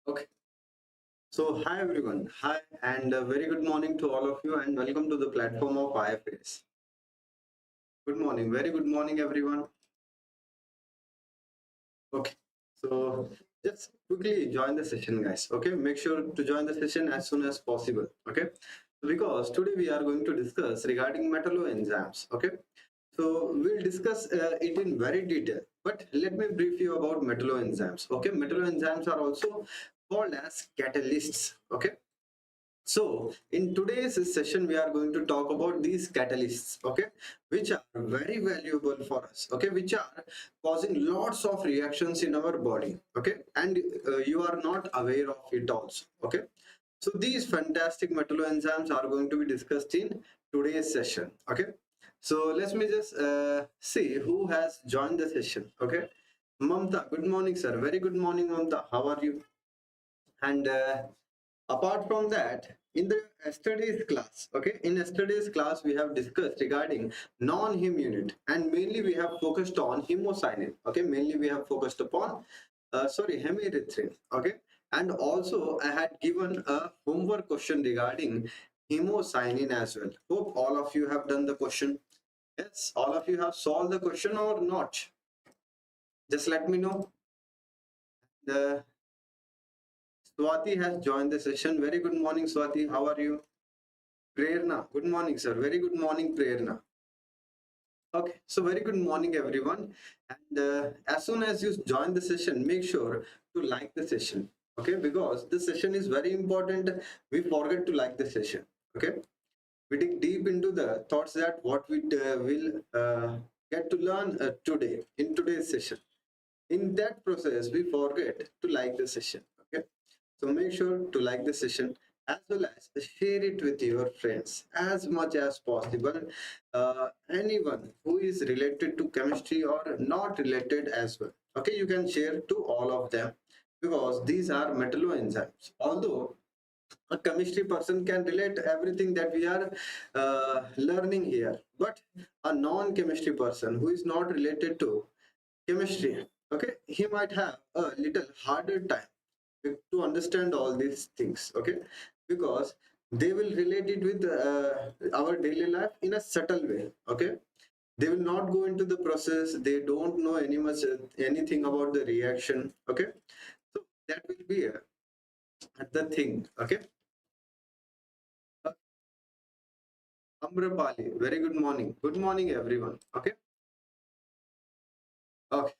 Okay, so hi everyone, hi and a very good morning to all of you and welcome to the platform of IFAS. Good morning, very good morning everyone. Okay, so just quickly join the session guys, okay? Make sure to join the session as soon as possible, okay? Because today we are going to discuss regarding metalloenzymes, okay? So we'll discuss it in very detail, but let me brief you about metalloenzymes, okay? Metalloenzymes are also called as catalysts, okay? So in today's session, we are going to talk about these catalysts, okay, which are very valuable for us, okay, which are causing lots of reactions in our body, okay, and you are not aware of it also, okay. So these fantastic metalloenzymes are going to be discussed in today's session, okay. So let me just see who has joined the session, okay. Mamta, good morning, sir. Very good morning, Mamta. How are you? And apart from that, in the yesterday's class, okay, in yesterday's class we have discussed regarding non-heme unit, and mainly we have focused on hemocyanin, okay, mainly we have focused upon hemerythrin, okay, and also I had given a homework question regarding hemocyanin as well. Hope all of you have done the question. Yes, all of you have solved the question or not? Just let me know. The Swati has joined the session. Very good morning, Swati. How are you? Prerna. Good morning, sir. Very good morning, Prerna. Okay, so very good morning, everyone. And as soon as you join the session, make sure to like the session. Okay, because the session is very important. We forget to like the session. Okay, we dig deep into the thoughts that what we will get to learn today in today's session. In that process, we forget to like the session. Okay, so make sure to like the session as well as share it with your friends as much as possible. Anyone who is related to chemistry or not related as well. Okay, you can share to all of them because these are metalloenzymes. Although a chemistry person can relate everything that we are learning here, but a non-chemistry person who is not related to chemistry, okay, he might have a little harder time to understand all these things, okay, because they will relate it with our daily life in a subtle way, okay. They will not go into the process, they don't know anything about the reaction, okay. So that will be the thing, okay. uh, Amrapali, very good morning everyone, okay. Okay,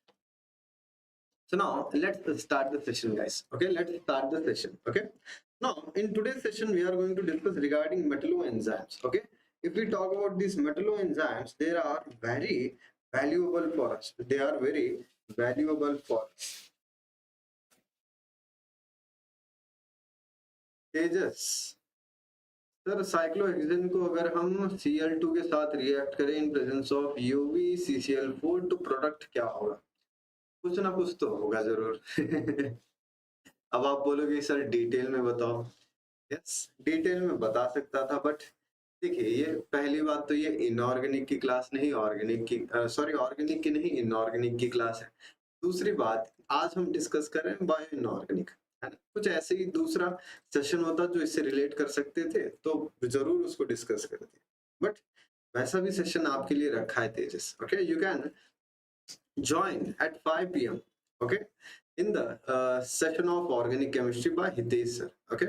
so now let's start the session, guys. Okay, let's start the session. Okay, now in today's session we are going to discuss regarding metalloenzymes. Okay, if we talk about these metalloenzymes, they are very valuable for us. They are very valuable for us. Tejas, sir cyclohexane को अगर हम Cl2 के साथ react करें in presence of UbCCl4 तो product क्या होगा? कुछ ना कुछ तो होगा जरूर. अब आप बोलोगे सर डिटेल में बताओ. यस, डिटेल में बता सकता था, बट देखिए, ये पहली बात तो ये इनऑर्गेनिक की क्लास नहीं, ऑर्गेनिक की ऑर्गेनिक की नहीं, इनऑर्गेनिक की क्लास है. दूसरी बात, आज हम डिस्कस कर रहे हैं बायो इनऑर्गेनिक, है ना. कुछ ऐसे ही दूसरा सेशन होता जो इससे रिलेट कर सकते थे तो जरूर उसको डिस्कस करते, बट वैसा भी सेशन आपके लिए रखा है Tejas. Okay, you can join at 5 p.m. okay, in the session of organic chemistry by Hitesh sir. Okay,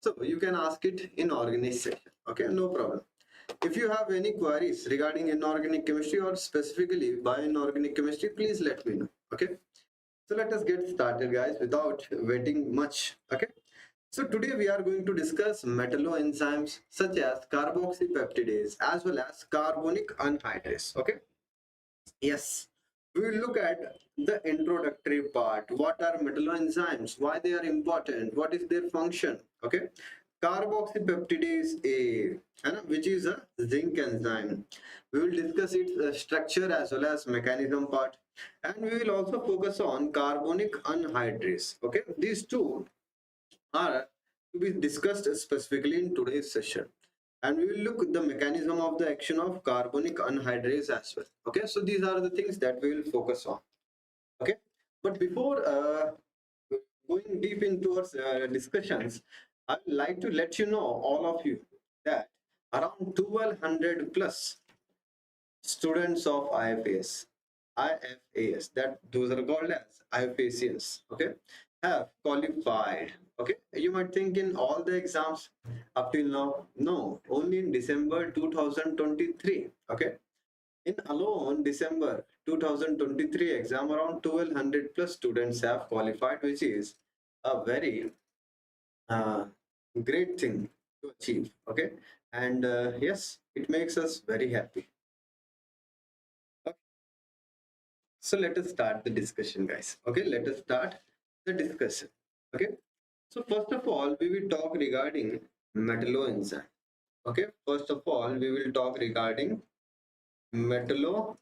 so you can ask it in organic session. Okay, no problem. If you have any queries regarding inorganic chemistry or specifically bio-inorganic chemistry, please let me know. Okay, so let us get started, guys, without waiting much. Okay, so today we are going to discuss metalloenzymes such as carboxypeptidase as well as carbonic anhydrase. Okay, yes, we will look at the introductory part. What are metalloenzymes? Why they are important? What is their function? Okay, carboxypeptidase A, which is a zinc enzyme. We will discuss its structure as well as mechanism part, and we will also focus on carbonic anhydrase. Okay, these two are to be discussed specifically in today's session, and we will look at the mechanism of the action of carbonic anhydrase as well. Okay, so these are the things that we will focus on. Okay, but before going going deep into our discussions, I would like to let you know, all of you, that around 1200 plus students of IFAS, that those are called as IFACs, okay, have qualified. Okay, you might think in all the exams up till now, no, only in December 2023. Okay, in alone December 2023 exam, around 1200 plus students have qualified, which is a very uh, great thing to achieve. Okay, and yes, it makes us very happy. Okay. So let us start the discussion, guys. Okay, let us start the discussion. Okay, so first of all, we will talk regarding metalloenzyme. Okay, first of all, we will talk regarding metalloenzymes.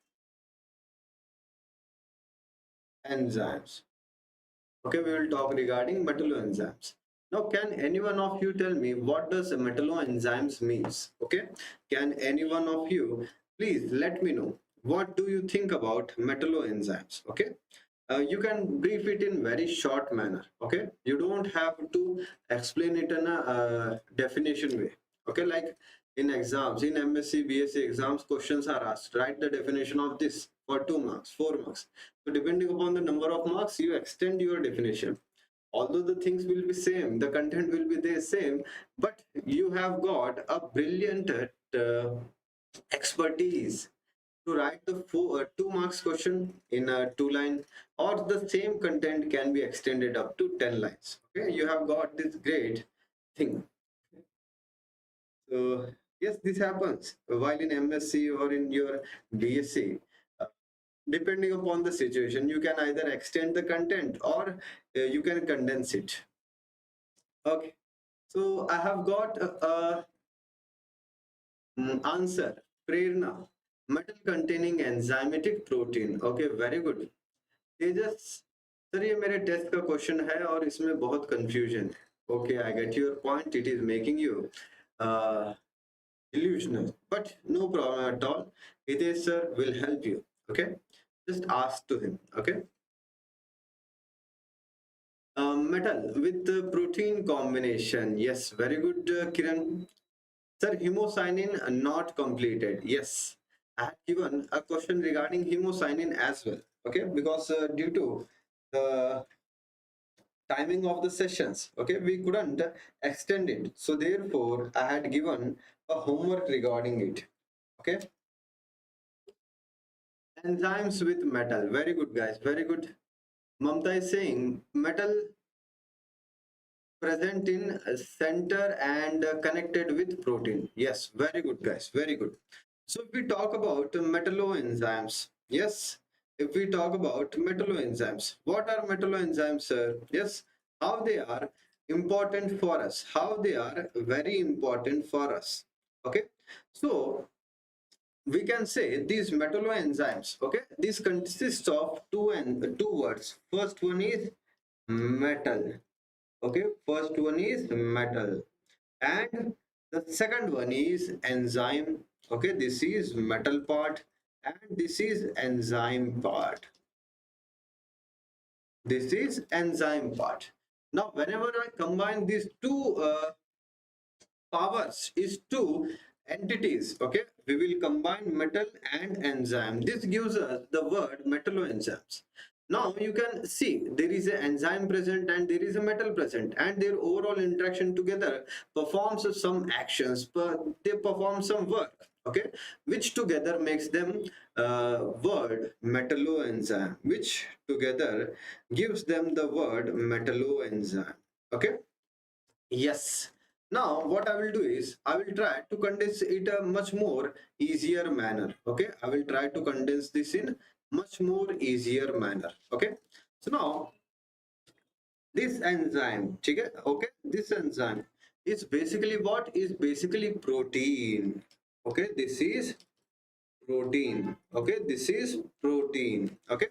Okay, we will talk regarding metalloenzymes. Now, can any one of you tell me what does metalloenzymes means? Okay, can any one of you please let me know what do you think about metalloenzymes? Okay, you can brief it in very short manner. Okay, you don't have to explain it in a definition way. Okay, like in exams, in MSc, BSc exams, questions are asked. Write the definition of this for 2 marks, 4 marks. So depending upon the number of marks, you extend your definition. Although the things will be same, the content will be the same, but you have got a brilliant expertise to write the 2 marks question in a 2 line, or the same content can be extended up to 10 lines. Okay, you have got this great thing. So yes, this happens while in MSc or in your BSc. Depending upon the situation, you can either extend the content or you can condense it. Okay, so I have got a answer. Prerna, metal containing enzymatic protein. Okay, very good. Tejas, sir ये मेरे test का question है और इसमें बहुत confusion है. Okay, I get your point. It is making you delusional, but no problem at all. Hitesh sir will help you. Okay, just ask to him. Okay, metal with the protein combination. Yes, very good, Kiran. Sir, hemocyanin not completed. Yes, I have given a question regarding hemocyanin as well. Okay, because due to the timing of the sessions, okay, we couldn't extend it, so therefore I had given a homework regarding it. Okay, enzymes with metal. Very good, guys, very good. Mamta is saying metal present in center and connected with protein. Yes, very good, guys, very good. So if we talk about metalloenzymes, yes, if we talk about metalloenzymes, what are metalloenzymes, sir? Yes, how they are important for us, how they are very important for us. Okay, so we can say these metalloenzymes, okay, this consists of two words. First one is metal. Okay, first one is metal, and the second one is enzyme. Okay, this is metal part and this is enzyme part. This is enzyme part. Now whenever I combine these two powers, is two entities, okay, we will combine metal and enzyme. This gives us the word metalloenzymes. Now you can see there is an enzyme present and there is a metal present, and their overall interaction together performs some actions, but they perform some work, okay, which together makes them word metalloenzyme, which together gives them the word metalloenzyme. Okay, yes. Now what I will do is I will try to condense it a much more easier manner. Okay, I will try to condense this in much more easier manner. Okay, so now this enzyme, okay, this enzyme is basically what is basically protein. Okay, this is protein. Okay, this is protein. Okay,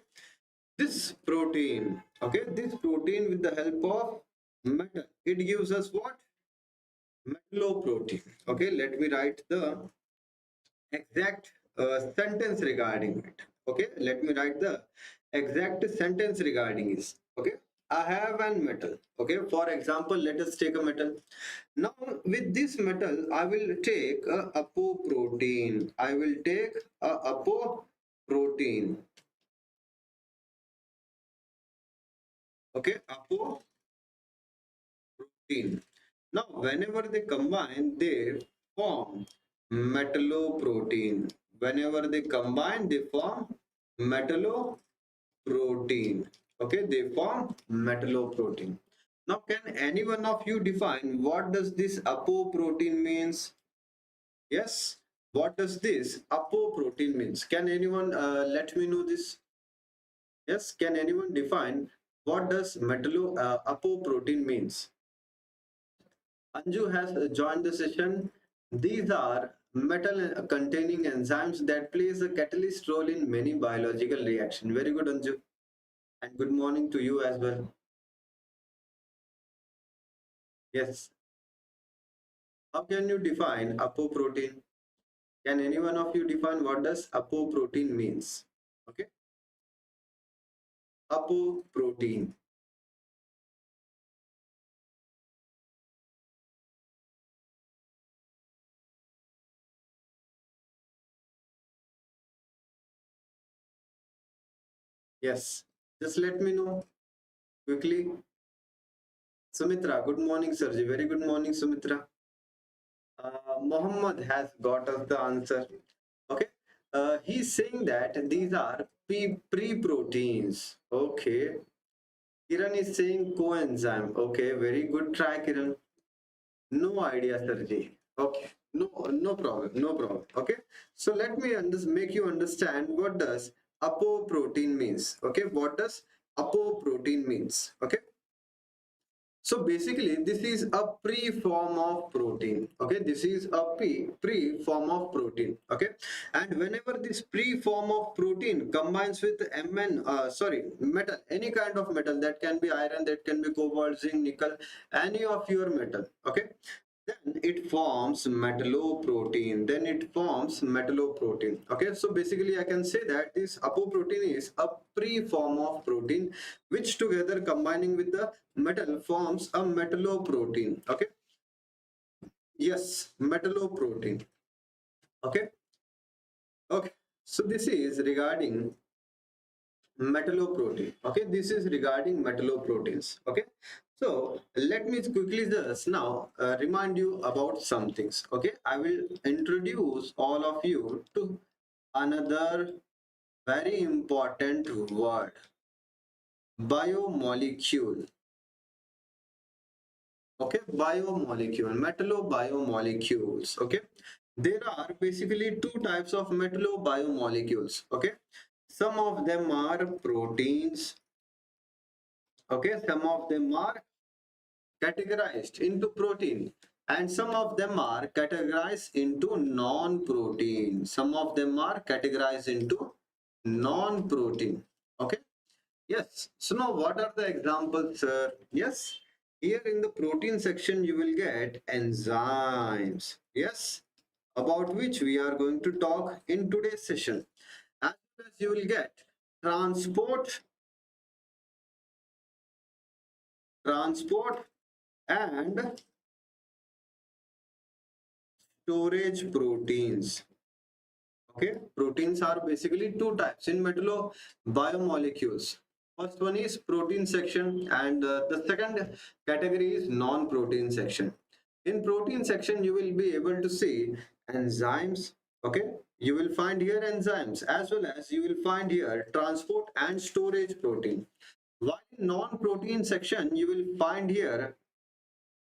this protein. Okay, this protein with the help of metal, it gives us what? Metalloprotein. Okay, let me write the exact sentence regarding it. Okay, let me write the exact sentence regarding this. Okay, I have an metal. Okay, for example, let us take a metal. Now, with this metal, I will take a apoprotein. I will take a apoprotein. Okay, apoprotein. Now, whenever they combine, they form metalloprotein. Whenever they combine, they form metalloprotein. Okay, they form metalloprotein. Now, can any one of you define what does this apoprotein means? Yes, what does this apoprotein means? Can anyone let me know this? Yes, can anyone define what does apoprotein means? Anju has joined the session. These are metal containing enzymes that plays a catalyst role in many biological reactions. Very good, Anju. And good morning to you as well. Yes. How can you define apoprotein? Can any one of you define what does apoprotein means? Okay. Apoprotein. Yes. Just let me know quickly. Sumitra, good morning, Sirji. Very good morning, Sumitra. Mohammed has got us the answer. Okay. He's saying that these are pre-proteins. Okay. Kiran is saying coenzyme. Okay, very good try, Kiran. No idea, Sirji. Okay. No, no problem. No problem. Okay. So let me make you understand what does apoprotein means. Okay. What does apoprotein means? Okay. So basically, this is a pre-form of protein. Okay, this is a pre-form of protein. Okay, and whenever this pre-form of protein combines with metal, any kind of metal, that can be iron, that can be cobalt, zinc, nickel, any of your metal. Okay, then it forms metalloprotein. Okay, so basically I can say that this apoprotein is a pre-form of protein which together combining with the metal forms a metalloprotein. Okay, yes, metalloprotein. Okay, okay, so this is regarding metalloprotein. Okay, this is regarding metalloproteins. Okay, so let me quickly just now remind you about some things. Okay, I will introduce all of you to another very important word, biomolecule. Okay, biomolecule, metallobiomolecules. Okay, there are basically two types of metallobiomolecules. Okay, some of them are proteins. Okay, some of them are categorized into protein and some of them are categorized into non-protein. Some of them are categorized into non-protein. Okay, yes. So now what are the examples, sir? Yes, here in the protein section you will get enzymes. Yes, about which we are going to talk in today's session. As well as you will get transport transport and storage proteins. Okay, proteins are basically two types in metallobiomolecules. First one is protein section and the second category is non-protein section. In protein section you will be able to see enzymes. Okay, you will find here enzymes as well as you will find here transport and storage protein. While in non-protein section you will find here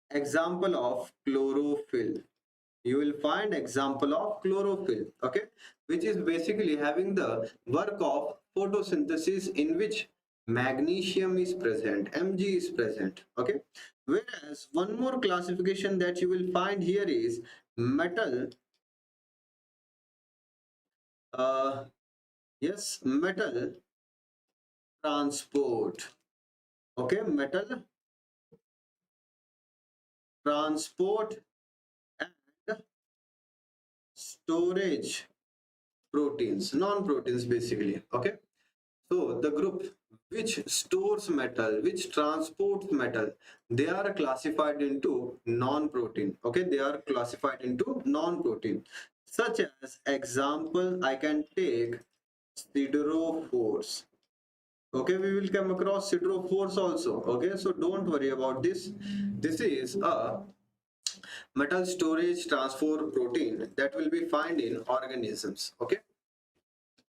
example of chlorophyll. You will find example of chlorophyll. Okay, which is basically having the work of photosynthesis in which magnesium is present, Mg is present. Okay, whereas one more classification that you will find here is metal uh yes, metal transport. Okay, metal transport and storage proteins, non-proteins basically. Okay, So the group which stores metal, which transports metal, they are classified into non-protein. Okay, they are classified into non-protein. Such as example, I can take siderophores. Okay, we will come across siderophores also. Okay, so don't worry about this. This is a metal storage transfer protein that will be found in organisms. Okay,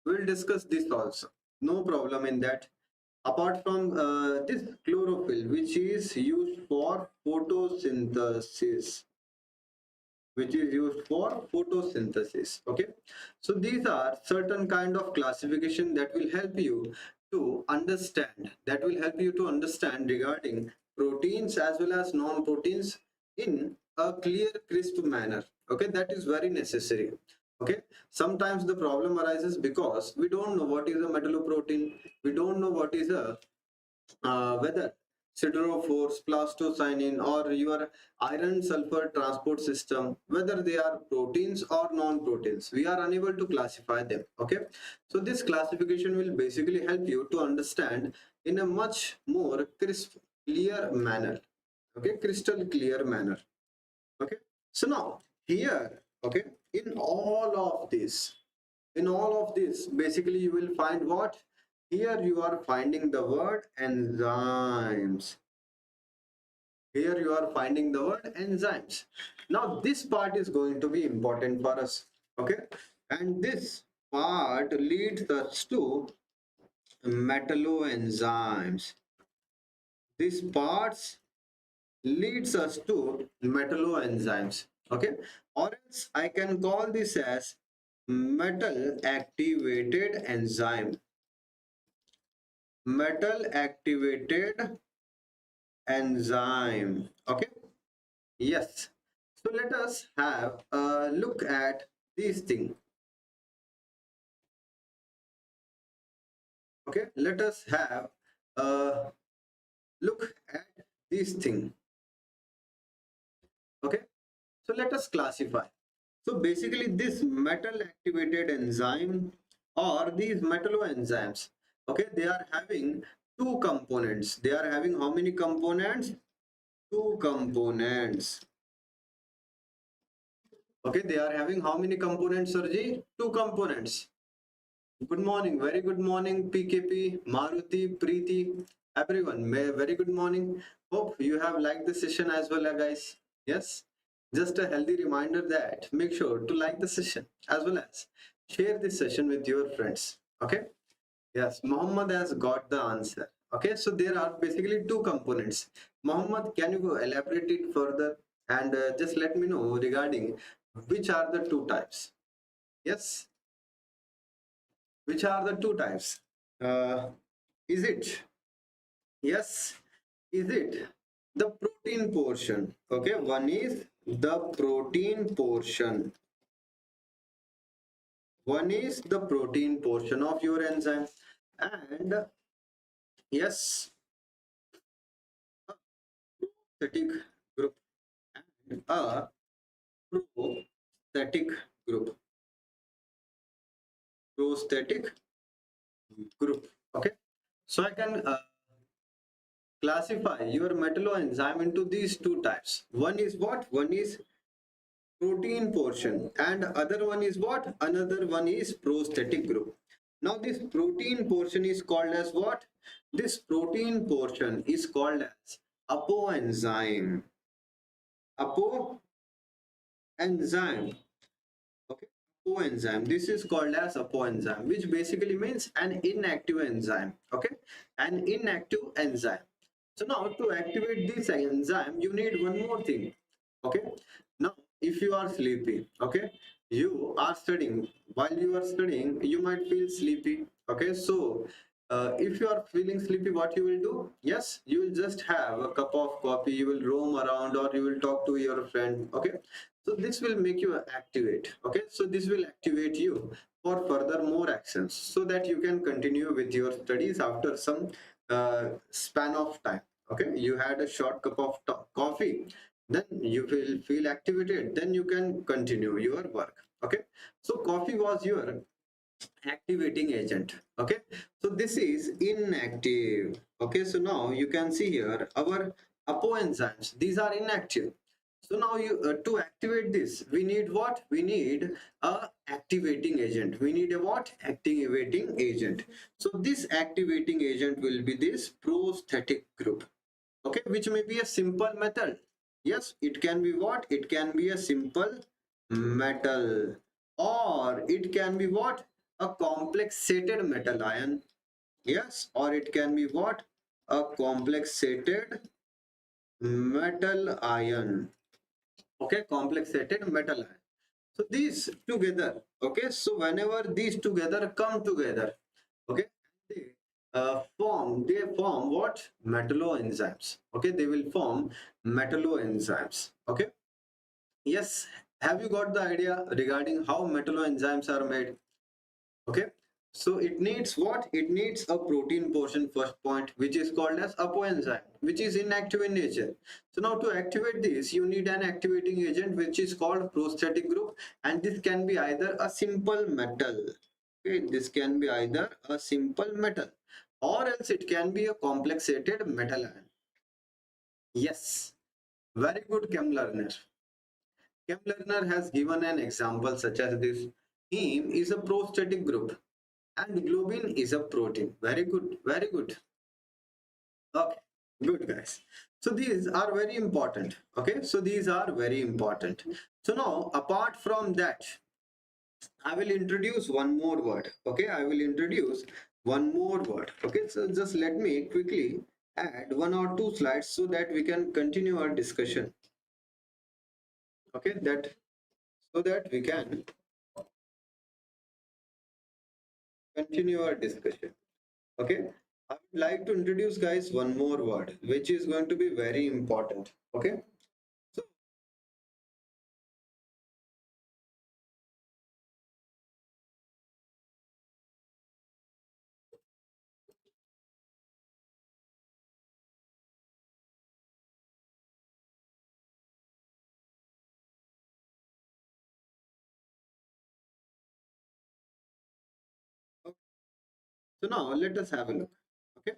we'll discuss this also. No problem in that. Apart from this chlorophyll, which is used for photosynthesis, okay, so these are certain kind of classification that will help you to understand regarding proteins as well as non-proteins in a clear crisp manner. Okay, that is very necessary. Okay, sometimes the problem arises because we don't know what is a metalloprotein, we don't know what is a whether siderophores, plastocyanin, or your iron sulfur transport system, whether they are proteins or non-proteins, we are unable to classify them. Okay, so this classification will basically help you to understand in a much more crisp, clear manner. Okay, crystal clear manner. Okay, so now here, okay, in all of this, basically you will find what? Here you are finding the word enzymes. Here you are finding the word enzymes. Now this part is going to be important for us. Okay, and this part leads us to metalloenzymes. This part leads us to metalloenzymes. Okay, or else I can call this as metal activated enzyme. Metal activated enzyme. Okay, yes. So let us have a look at these things. Okay, let us have a look at these things. Okay, so let us classify. So basically this metal activated enzyme or these metalloenzymes, okay, they are having two components. They are having how many components? Two components. Okay, they are having how many components, Sarji? Two components. Good morning, very good morning, PKP, Maruti, Preeti, everyone. Very good morning. Hope you have liked the session as well, guys. Yes, just a healthy reminder that make sure to like the session as well as share this session with your friends. Okay. Yes, Muhammad has got the answer. Okay, so there are basically two components. Muhammad, can you elaborate it further and just let me know regarding which are the two types? Yes, which are the two types? Uh, is it, yes, is it the protein portion? Okay, one is the protein portion. One is the protein portion of your enzyme. And yes, static group and a prostatic group. Prostatic group. Okay, so I can classify your metalloenzyme into these two types. One is what? One is protein portion, and other one is what? Another one is prostatic group. Now this protein portion is called as what? This protein portion is called as apoenzyme. Apoenzyme. Okay, coenzyme. This is called as apoenzyme, which basically means an inactive enzyme. Okay, an inactive enzyme. So now to activate this enzyme, you need one more thing. Okay, now if you are sleepy, okay, you are studying. While you are studying, you might feel sleepy. Okay, so if you are feeling sleepy, what you will do? Yes, you will just have a cup of coffee, you will roam around, or you will talk to your friend. Okay, so this will make you activate. Okay, so this will activate you for further more actions so that you can continue with your studies after some span of time. Okay, you had a short cup of coffee, then you will feel activated, then you can continue your work. Okay, so coffee was your activating agent. Okay, so this is inactive. Okay, so now you can see here our apoenzymes, these are inactive. So now you to activate this, we need what? We need a activating agent. We need a what? Activating agent. So this activating agent will be this prosthetic group. Okay, which may be a simple metal. Yes, it can be what? It can be a simple metal, or it can be what? A complexated metal ion. Yes, or it can be what? A complexated metal ion. Okay, complexated metal ion. So these together, okay, so whenever these together come together, okay, they form what? Metalloenzymes. Okay, they will form metalloenzymes. Okay, yes, have you got the idea regarding how metalloenzymes are made? Okay, so it needs what? It needs a protein portion, first point, which is called as apoenzyme, which is inactive in nature. So now to activate this, you need an activating agent which is called prosthetic group, and this can be either a simple metal. Okay, this can be either a simple metal, or else it can be a complexated metal ion. Yes, very good, chem learner. Chem learner has given an example such as this. Heme is a prosthetic group and globin is a protein. Very good, very good. Okay, good guys. So these are very important. Okay, so these are very important. So now apart from that, I will introduce one more word. Okay, I will introduce one more word. Okay, so just let me quickly add one or two slides so that we can continue our discussion. Okay, that so that we can continue our discussion. Okay, I would like to introduce guys one more word which is going to be very important. Okay, so so now let us have a look. Okay,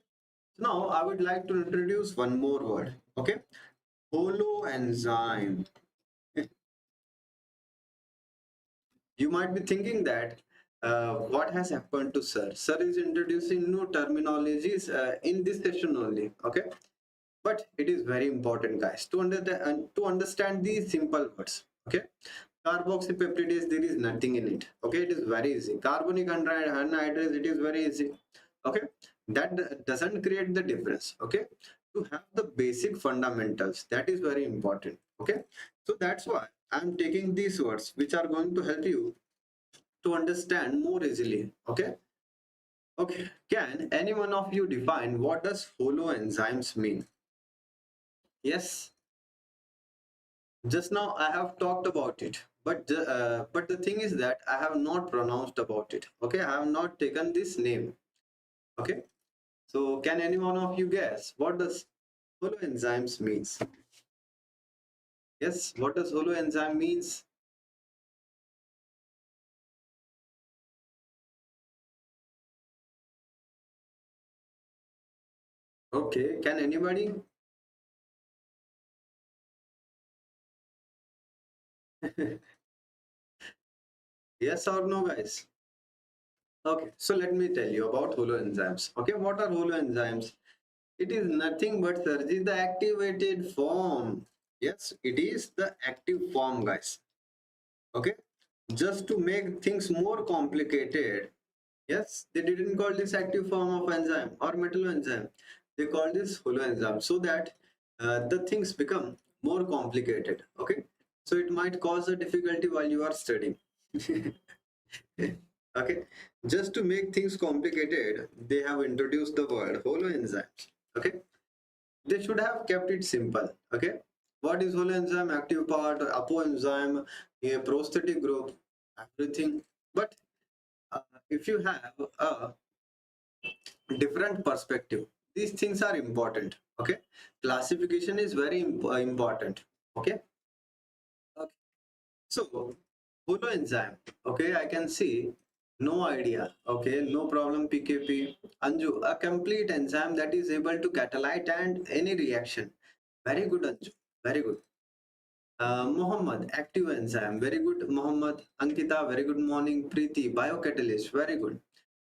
so now I would like to introduce one more word. Okay, holoenzyme. You might be thinking that what has happened to sir? Sir is introducing new terminologies in this session only. Okay, but it is very important, guys, to understand these simple words. Okay, carboxypeptidase, there is nothing in it. Okay, it is very easy. Carbonic anhydrase, it is very easy. Okay, that doesn't create the difference. Okay, to have the basic fundamentals, that is very important. Okay, so that's why I'm taking these words which are going to help you to understand more easily. Okay, okay, can any one of you define what does holoenzymes mean? Yes, just now I have talked about it, but the thing is that I have not pronounced about it. Okay, I have not taken this name. Okay, so can any one of you guess what does holoenzymes means? Yes, what does holoenzyme means? Okay, can anybody? Yes or no, guys? Okay, so let me tell you about holoenzymes. Okay, what are holoenzymes? It is nothing but Sarji, the activated form. Yes, it is the active form, guys. Okay, just to make things more complicated. Yes, they didn't call this active form of enzyme or metalloenzyme. They call this holoenzyme so that the things become more complicated. Okay, so it might cause a difficulty while you are studying. Okay, just to make things complicated, they have introduced the word holoenzymes. Okay, they should have kept it simple. Okay, what is holoenzyme? Active part, apoenzyme, a prosthetic group, everything. But if you have a different perspective, these things are important. Okay, classification is very important. Okay, okay. So holoenzyme. Okay, I can see. No idea. Okay, no problem, PKP. Anju, a complete enzyme that is able to catalyze and any reaction. Very good, Anju. Very good. Mohammed, active enzyme. Very good, Mohammed. Ankita, very good morning. Preeti, biocatalyst. Very good.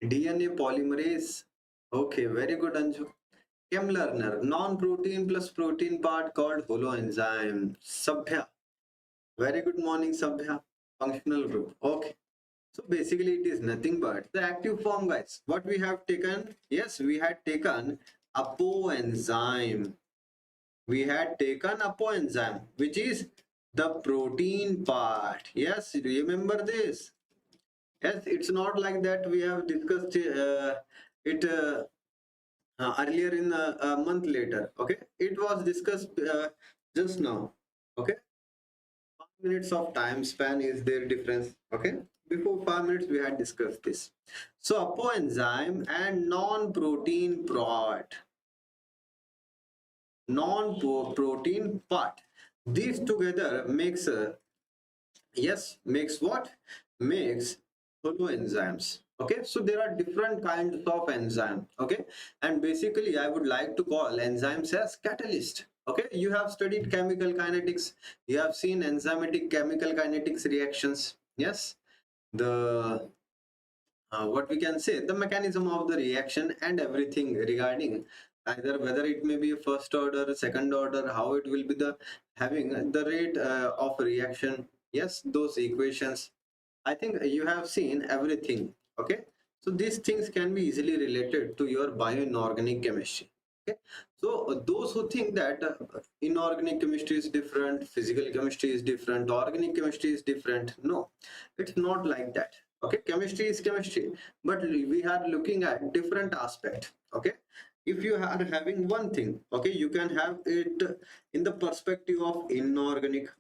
DNA polymerase. Okay, very good, Anju. Chem learner, non-protein plus protein part called holoenzyme. Sabhya. Very good morning, Sabhya. Functional group. Okay. So basically it is nothing but the active form, guys. What we have taken? Yes, we had taken apoenzyme. We had taken apoenzyme, which is the protein part. Yes, remember this. Yes, it's not like that we have discussed it earlier in a month later. Okay, it was discussed just now. Okay, 5 minutes of time span is their difference. Okay, before 5 minutes we had discussed this. So apoenzyme and non-protein part, non-protein part, these together makes yes, makes what? Makes holoenzymes. Okay, so there are different kinds of enzyme. Okay, and basically I would like to call enzymes as catalyst. Okay, you have studied chemical kinetics, you have seen enzymatic chemical kinetics reactions. Yes, the what we can say, the mechanism of the reaction and everything regarding either whether it may be a first order, second order, how it will be the having the rate of reaction. Yes, those equations, I think you have seen everything. Okay, so these things can be easily related to your bioinorganic chemistry. Okay, so those who think that inorganic chemistry is different, physical chemistry is different, organic chemistry is different, no, it's not like that. Okay, chemistry is chemistry, but we are looking at different aspect. Okay, if you are having one thing, okay, you can have it in the perspective of inorganic,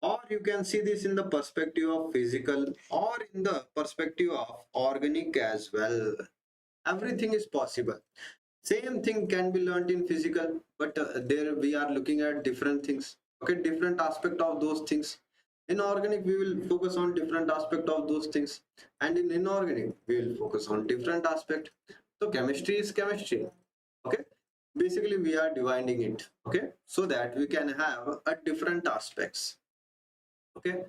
or you can see this in the perspective of physical, or in the perspective of organic as well. Everything is possible. Same thing can be learned in physical, but there we are looking at different things. Okay, different aspect of those things. In organic we will focus on different aspect of those things, and in inorganic we will focus on different aspect. So chemistry is chemistry. Okay, basically we are dividing it, okay, so that we can have a different aspects. Okay,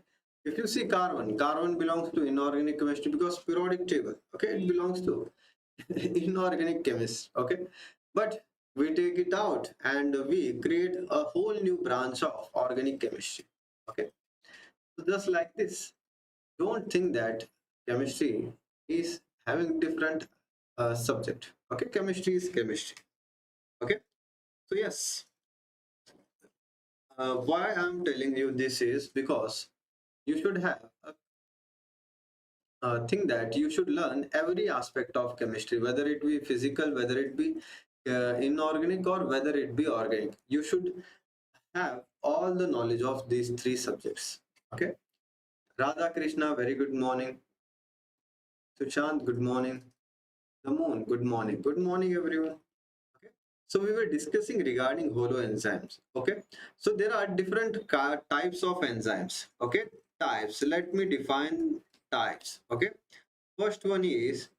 if you see carbon, carbon belongs to inorganic chemistry because periodic table. Okay, it belongs to inorganic chemist. Okay, but we take it out and we create a whole new branch of organic chemistry. Okay, so just like this, don't think that chemistry is having different subject. Okay, chemistry is chemistry. Okay, so yes, why I'm telling you this is because you should have a think that you should learn every aspect of chemistry, whether it be physical, whether it be inorganic, or whether it be organic. You should have all the knowledge of these three subjects. Okay, Radha Krishna, very good morning. Sushant, good morning. Namoon, good morning. Good morning, everyone. Okay, so we were discussing regarding holoenzymes. Okay, so there are different types of enzymes. Okay, types, let me define types. Okay, first one is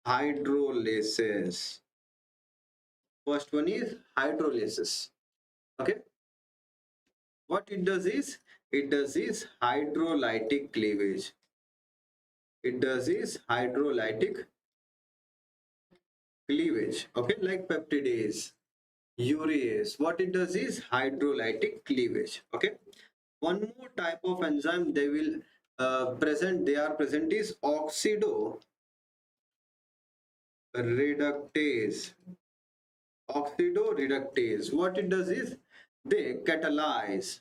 hydrolysis. First one is hydrolysis. Okay, what it does is hydrolytic cleavage. It does is hydrolytic cleavage. Okay, like peptidase, urease. What it does is hydrolytic cleavage. Okay, one more type of enzyme they will they are present is oxido reductase. Oxido reductase. What it does is they catalyze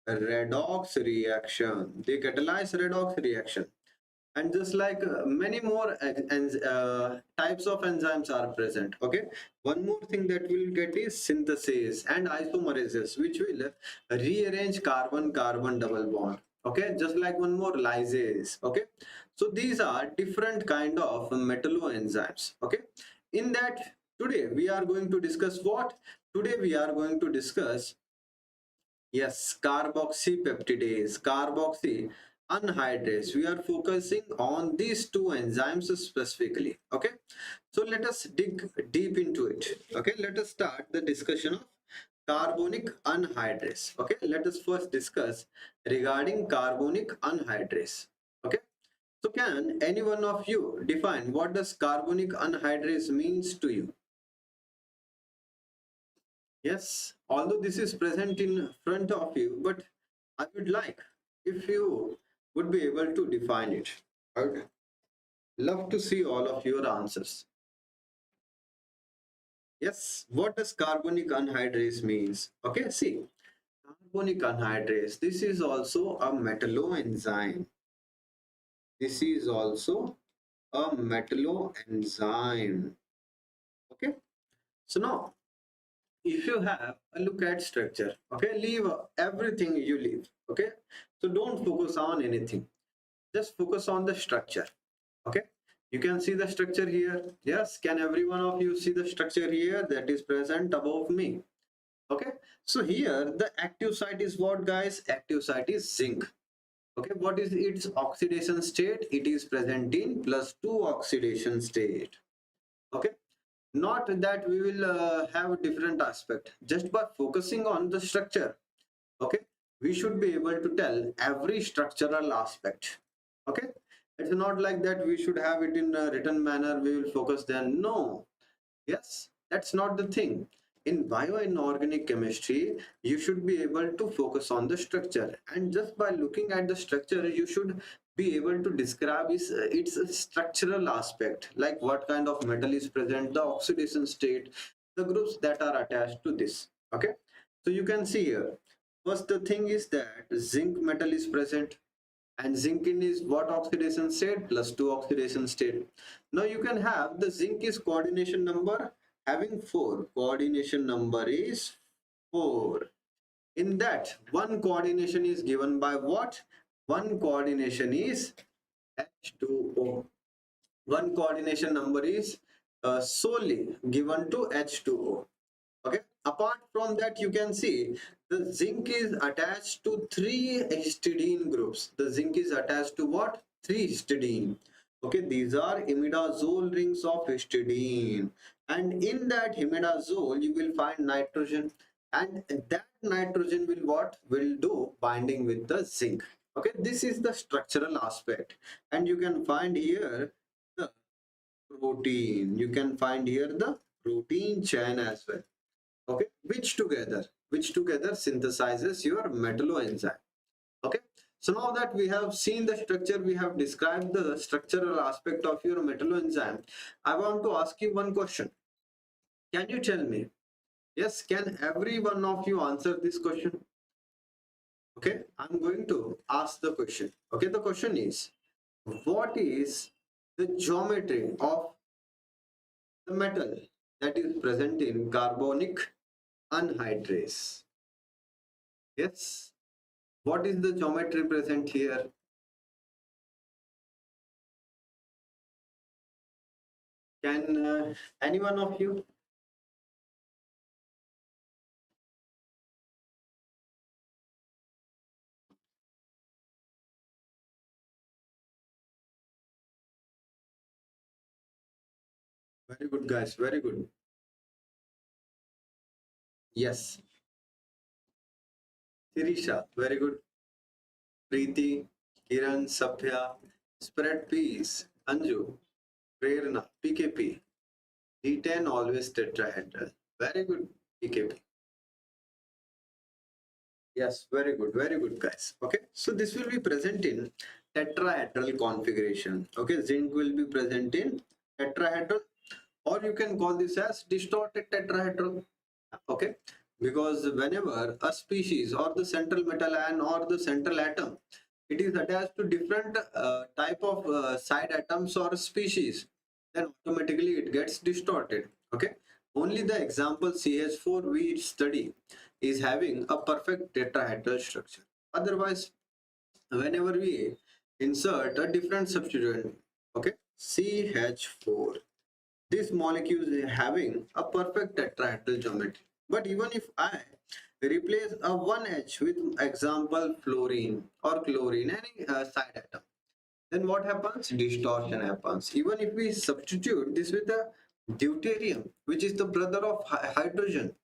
redox reaction. They catalyze redox reaction. And just like many more types of enzymes are present. Okay, one more thing that we'll get is synthesis and isomerases, which will rearrange carbon carbon double bond. Okay, just like one more lysase. Okay, so these are different kind of metalloenzymes. Okay, in that today we are going to discuss what? Today we are going to discuss, yes, carboxypeptidase. Carboxy. anhydrase. We are focusing on these two enzymes specifically. Okay, so let us dig deep into it. Okay, let us start the discussion of carbonic anhydrase. Okay, let us first discuss regarding carbonic anhydrase. Okay, so can any one of you define what does carbonic anhydrase means to you? Yes, although this is present in front of you, but I would like if you would be able to define it. I would love to see all of your answers. Yes, what does carbonic anhydrase means? Okay, see, carbonic anhydrase, this is also a metalloenzyme. This is also a metalloenzyme. Okay, so now if you have a look at structure, okay, leave everything you leave. Okay, so don't focus on anything, just focus on the structure. Okay, you can see the structure here. Yes, can every one of you see the structure here that is present above me? Okay, so here the active site is what, guys? Active site is zinc. Okay, what is its oxidation state? It is present in +2 oxidation state. Okay, not that we will have a different aspect. Just by focusing on the structure, okay, we should be able to tell every structural aspect. Okay, it's not like that we should have it in a written manner, we will focus then. No, yes, that's not the thing. In bioinorganic chemistry, you should be able to focus on the structure, and just by looking at the structure, you should be able to describe its structural aspect, like what kind of metal is present, the oxidation state, the groups that are attached to this. Okay, so you can see here, first the thing is that zinc metal is present, and zinc in is what oxidation state? +2 oxidation state. Now you can have the zinc is coordination number having 4. Coordination number is 4. In that, one coordination is given by what? One coordination is H2O. One coordination number is solely given to H2O. Okay, apart from that, you can see the zinc is attached to 3 histidine groups. The zinc is attached to what? 3 histidine. Okay, these are imidazole rings of histidine, and in that imidazole you will find nitrogen, and that nitrogen will what? Will do binding with the zinc. Okay, this is the structural aspect, and you can find here the protein. You can find here the protein chain as well. Okay, which together synthesizes your metalloenzyme. Okay, so now that we have seen the structure, we have described the structural aspect of your metalloenzyme, I want to ask you one question. Can you tell me? Yes, can every one of you answer this question? Okay, I'm going to ask the question. Okay, the question is, what is the geometry of the metal that is present in carbonic anhydrase? Yes, what is the geometry present here? Can any one of you? Very good, guys. Very good. Yes. Sirisha, very good. Preeti, Kiran, Sabhya, spread peace. Anju, Prerna, PKP. D10 always tetrahedral. Very good, PKP. Yes, very good, guys. Okay, so this will be present in tetrahedral configuration. Okay, zinc will be present in tetrahedral, or you can call this as distorted tetrahedral. Okay, because whenever a species or the central metal ion or the central atom, it is attached to different type of side atoms or species, then automatically it gets distorted. Okay, only the example CH4 we study is having a perfect tetrahedral structure. Otherwise, whenever we insert a different substituent, okay, CH4, this molecule is having a perfect tetrahedral geometry. But even if I replace a 1H with example fluorine or chlorine, any side atom, then what happens? Distortion happens. Even if we substitute this with a deuterium, which is the brother of hydrogen,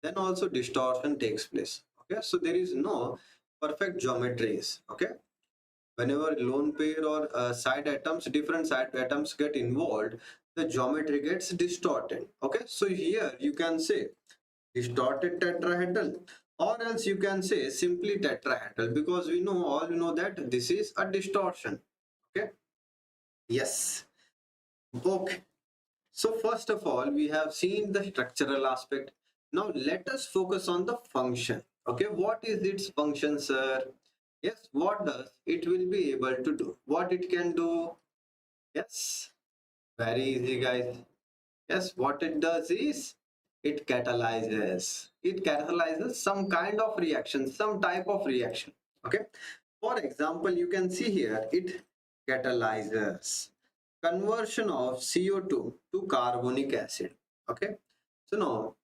then also distortion takes place. Okay, so there is no perfect geometries. Okay, whenever lone pair or different side atoms get involved, the geometry gets distorted. Okay, so here you can say distorted tetrahedral, or else you can say simply tetrahedral, because we know, all you know, that this is a distortion. Okay, yes. Okay, so first of all, we have seen the structural aspect. Now let us focus on the function. Okay, what is its function, sir? Yes, what does it will be able to do? What it can do? Yes, very easy, guys. Yes, what it does is it catalyzes. It catalyzes some kind of reaction, some type of reaction. Okay. For example, you can see here it catalyzes conversion of CO2 to carbonic acid. Okay. So now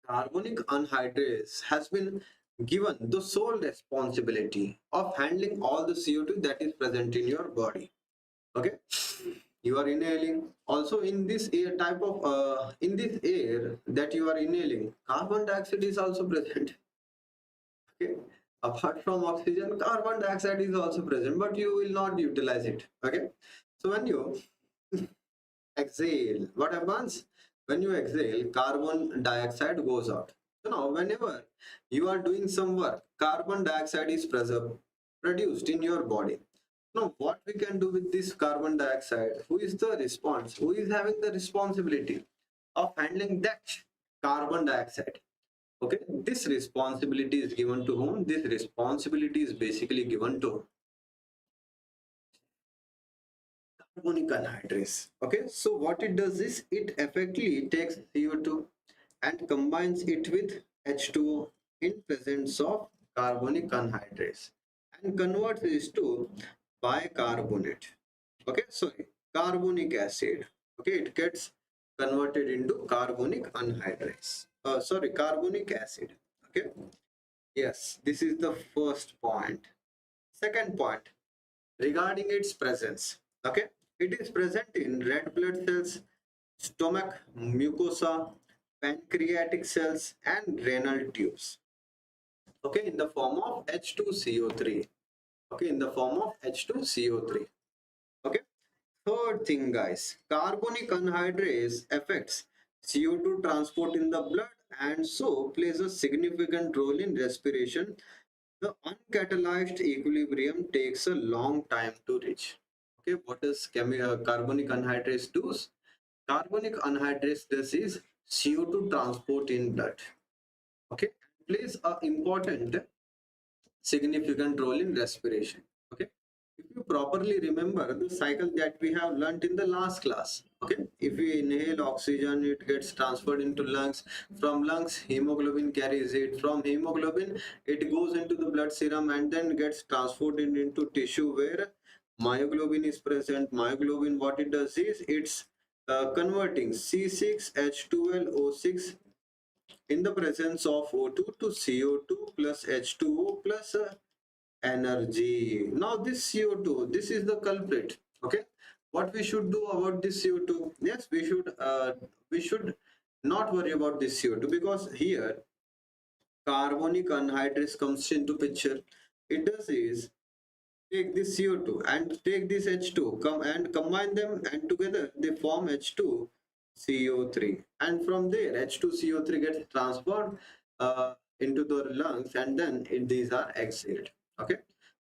carbonic anhydrase has been given the sole responsibility of handling all the CO2 that is present in your body. Okay, you are inhaling. Also, in this air type of in this air that you are inhaling, carbon dioxide is also present. Okay, apart from oxygen, carbon dioxide is also present, but you will not utilize it. Okay, so when you exhale, what happens? When you exhale, carbon dioxide goes out. So now whenever you are doing some work, carbon dioxide is produced in your body. Now what we can do with this carbon dioxide? Who is the response? Who is having the responsibility of handling that carbon dioxide? Okay, this responsibility is given to whom? This responsibility is basically given to carbonic anhydrase. Okay, so what it does is it effectively takes CO2 and combines it with H2O in presence of carbonic anhydrase and converts this to bicarbonate. Okay, sorry, carbonic acid. Okay, it gets converted into carbonic anhydrase. Sorry, carbonic acid. Okay, yes, this is the first point. Second point, regarding its presence. Okay, it is present in red blood cells, stomach mucosa, pancreatic cells, and renal tubes. Okay, in the form of H2CO3. Okay, in the form of H2CO3. Okay, third thing, guys, carbonic anhydrase affects CO2 transport in the blood and so plays a significant role in respiration. The uncatalyzed equilibrium takes a long time to reach. Okay, what does carbonic anhydrase do? Carbonic anhydrase does is CO2 transport in blood. Okay, plays a important significant role in respiration. Okay, if you properly remember the cycle that we have learnt in the last class. Okay, if we inhale oxygen, it gets transferred into lungs. From lungs, hemoglobin carries it. From hemoglobin, it goes into the blood serum and then gets transported into tissue where myoglobin is present. Myoglobin, what it does is it's converting C6H12O6 in the presence of O2 to CO2 plus H2O plus energy. Now this CO2, this is the culprit. Okay, what we should do about this CO2? Yes, we should not worry about this CO2, because here carbonic anhydrase comes into picture. It does is take this CO2 and take this H2, come and combine them, and together they form H2CO3, and from there H2CO3 gets transferred into the lungs, and then these are exhaled. Okay,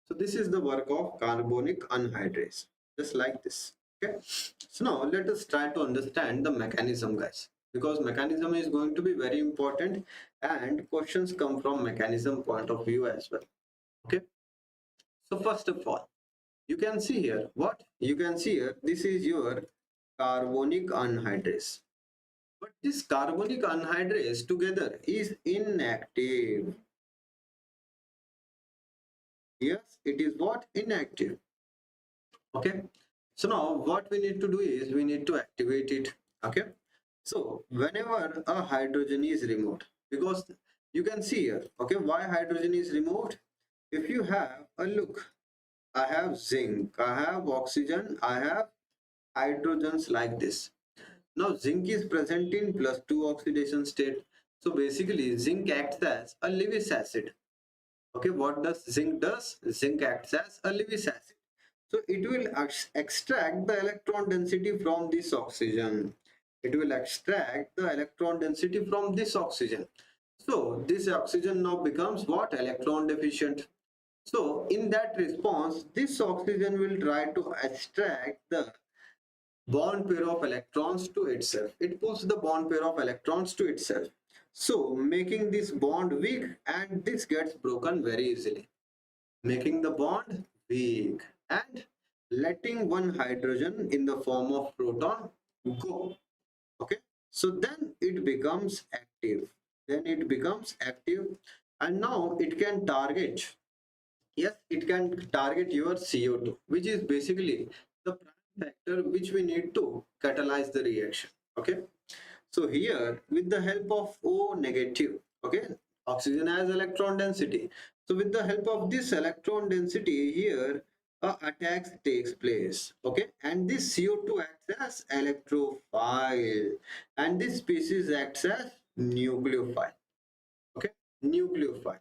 so this is the work of carbonic anhydrase, just like this. Okay, so now let us try to understand the mechanism, guys, because mechanism is going to be very important and questions come from mechanism point of view as well. Okay, so first of all, you can see here, what you can see here, this is your carbonic anhydrase, but this carbonic anhydrase together is inactive. Yes, it is what? Inactive. Okay, so now what we need to do is we need to activate it. Okay, so whenever a hydrogen is removed, because You can see here, okay, why hydrogen is removed. If you have a look, I have zinc, I have oxygen, I have hydrogens like this. Now zinc is present in +2 oxidation state. So basically zinc acts as a Lewis acid. Okay, what does zinc does? Zinc acts as a Lewis acid. So it will extract the electron density from this oxygen. It will extract the electron density from this oxygen. So this oxygen now becomes what? Electron deficient. So in that response, this oxygen will try to extract the bond pair of electrons to itself. It pulls the bond pair of electrons to itself. So making this bond weak, and this gets broken very easily. Making the bond weak and letting one hydrogen in the form of proton go. Okay. So then it becomes active. Then it becomes active, and now it can target. Yes, it can target your CO2, which is basically the prime factor which we need to catalyze the reaction. Okay. So here, with the help of O negative, okay, oxygen has electron density. So with the help of this electron density here, a attack takes place. Okay, and this CO2 acts as electrophile, and this species acts as nucleophile. Okay, nucleophile.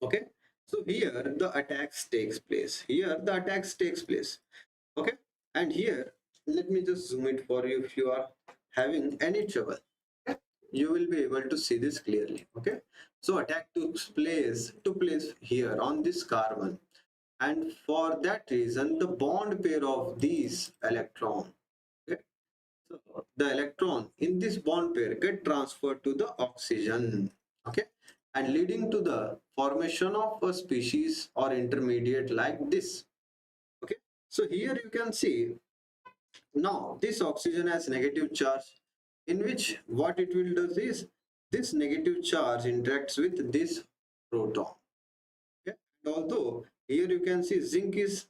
Okay, so here the attacks takes place. Here the attacks takes place. Okay, and here let me just zoom it for you if you are having any trouble. Okay? You will be able to see this clearly. Okay, so attack took place here on this carbon, and for that reason the bond pair of these electron, okay, so the electron in this bond pair get transferred to the oxygen, okay, and leading to the formation of a species or intermediate like this. Okay, so here you can see now this oxygen has negative charge, in which what it will do is this negative charge interacts with this proton. Okay? And although here you can see zinc is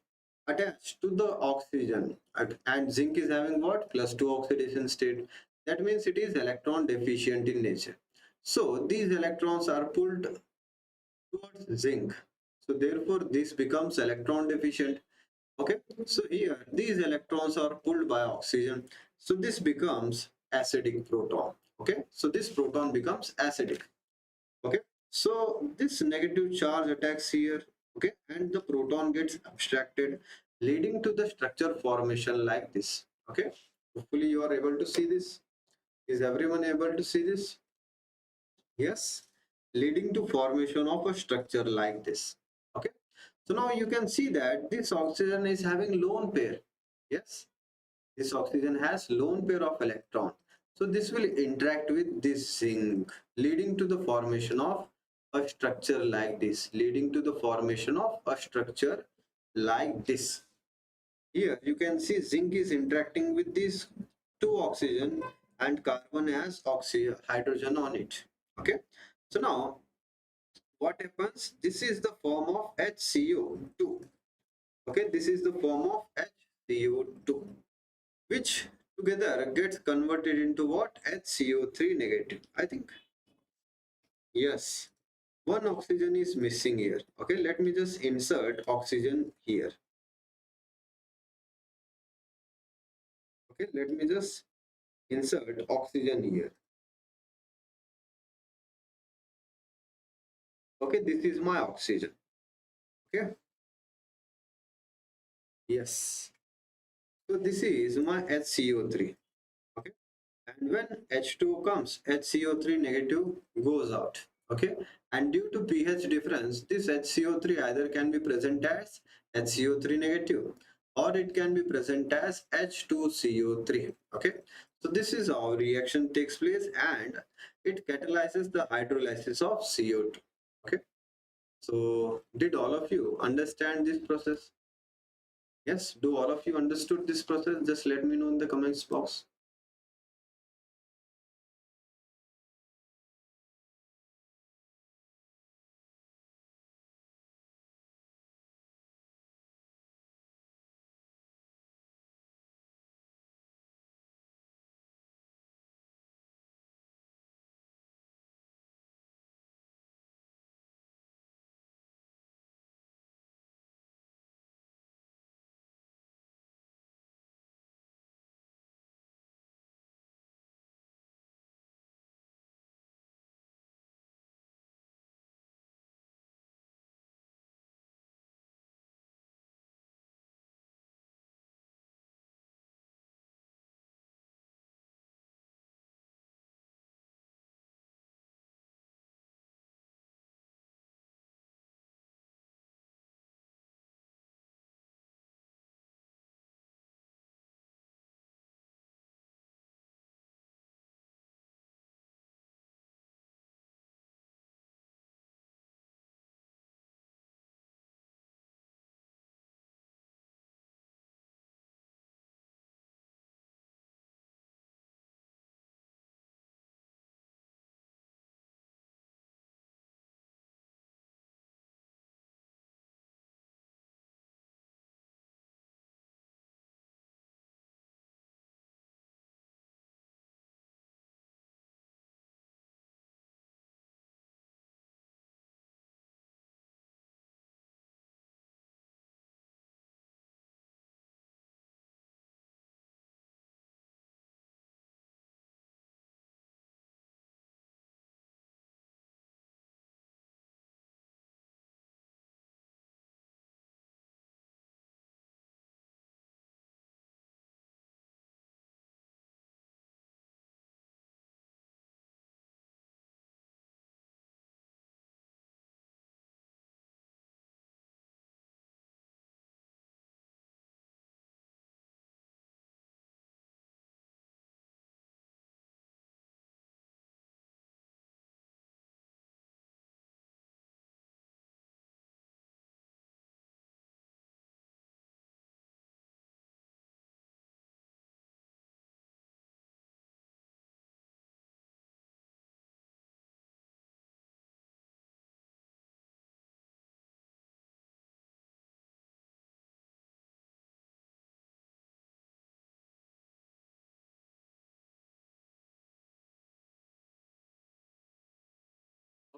attached to the oxygen, and zinc is having what? +2 oxidation state. That means it is electron deficient in nature. So these electrons are pulled towards zinc. So therefore this becomes electron deficient. Okay, so here these electrons are pulled by oxygen. So this becomes acidic proton. Okay, so this proton becomes acidic. Okay, so this negative charge attacks here. Okay, and the proton gets abstracted, leading to the structure formation like this. Okay, hopefully you are able to see this. Is everyone able to see this? Yes, leading to formation of a structure like this. Okay, so now you can see that this oxygen is having lone pair. Yes, this oxygen has lone pair of electron. So this will interact with this zinc, leading to the formation of a structure like this, leading to the formation of a structure like this. Here you can see zinc is interacting with these two oxygen, and carbon has oxygen hydrogen on it. Okay, so now what happens? This is the form of HCO2. Okay, this is the form of HCO2, which together gets converted into what? HCO3 negative. I think, yes, one oxygen is missing here. Okay, let me just insert oxygen here. Okay, let me just insert oxygen here. Okay, this is my oxygen. Okay, yes, so this is my HCO3. Okay, and when H2 comes, HCO3 negative goes out. Okay, and due to pH difference, this HCO3 either can be present as HCO3 negative, or it can be present as H2CO3. Okay, so this is how reaction takes place, and it catalyzes the hydrolysis of CO2. Okay, so did all of you understand this process? Yes, do all of you understood this process? Just let me know in the comments box.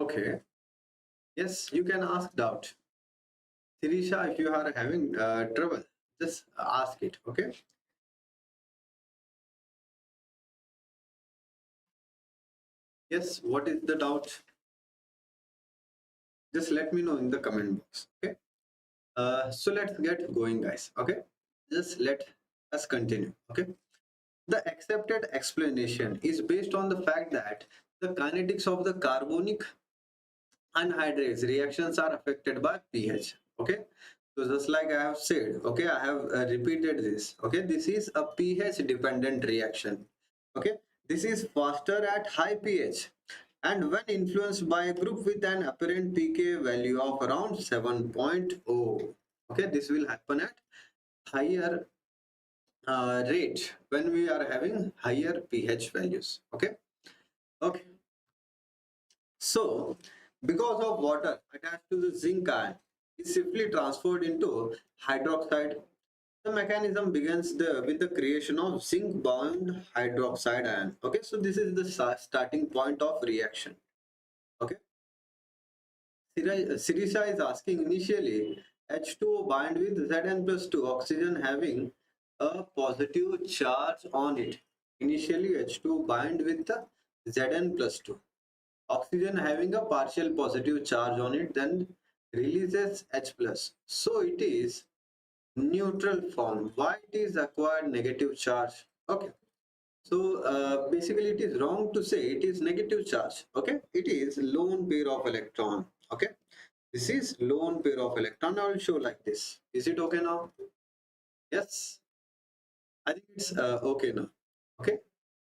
Okay. Yes, you can ask doubt. Sirisha, if you are having trouble, just ask it. Okay. Yes, what is the doubt? Just let me know in the comment box. Okay. So let's get going, guys. Okay. Just let us continue. Okay. The accepted explanation is based on the fact that the kinetics of the carbonic anhydrase reactions are affected by pH. Okay. So just like I have said, okay, I have repeated this. Okay. This is a pH dependent reaction. Okay. This is faster at high pH and when influenced by a group with an apparent pK value of around 7.0. Okay. This will happen at higher rate when we are having higher pH values. Okay. Okay. So because of water attached to the zinc ion is simply transferred into hydroxide, the mechanism begins with the creation of zinc bound hydroxide ion. Okay. So this is the starting point of reaction. Okay. Sirisha is asking initially H2O bind with Zn plus 2 oxygen having a positive charge on it. Initially H2O bind with the Zn plus 2. Oxygen having a partial positive charge on it then releases H plus. So it is neutral form. Why it is acquired negative charge? Okay. So basically it is wrong to say it is negative charge. Okay. It is lone pair of electron. Okay. This is lone pair of electron. I will show like this. Is it okay now? Yes. I think it's okay now. Okay.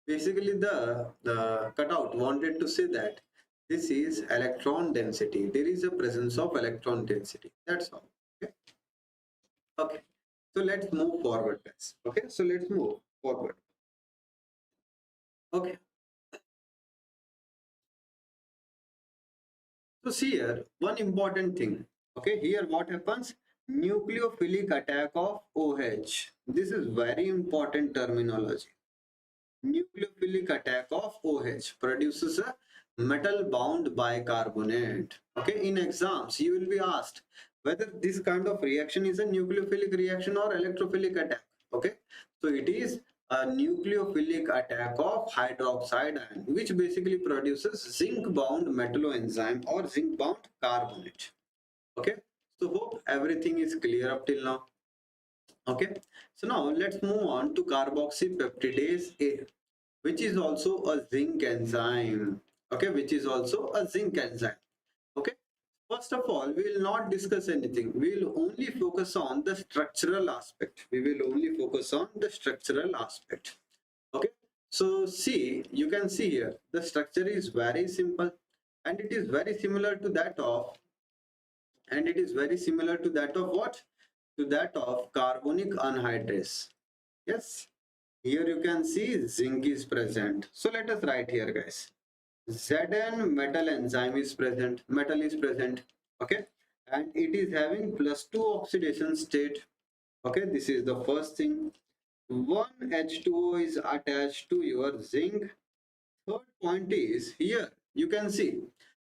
Basically the cutout wanted to say that this is electron density. There is a presence of electron density. That's all. Okay. Okay. So let's move forward, guys. Okay. So let's move forward. Okay. So see here, one important thing. Okay, here what happens? Nucleophilic attack of OH. This is very important terminology. Nucleophilic attack of OH produces a metal bound bicarbonate. Okay, in exams you will be asked whether this kind of reaction is a nucleophilic reaction or electrophilic attack. Okay, so it is a nucleophilic attack of hydroxide ion which basically produces zinc bound metalloenzyme or zinc bound carbonate. Okay, so hope everything is clear up till now. Okay, so now let's move on to carboxypeptidase A, which is also a zinc enzyme. Okay, which is also a zinc enzyme. Okay, first of all, we will not discuss anything. We will only focus on the structural aspect. We will only focus on the structural aspect. Okay, so see, you can see here the structure is very simple and it is very similar to that of what? To that of carbonic anhydrase. Yes, here you can see zinc is present. So let us write here, guys. Zn metal enzyme is present, metal is present. Okay, and it is having +2 oxidation state. Okay, this is the first thing. One H2O is attached to your zinc. Third point is here you can see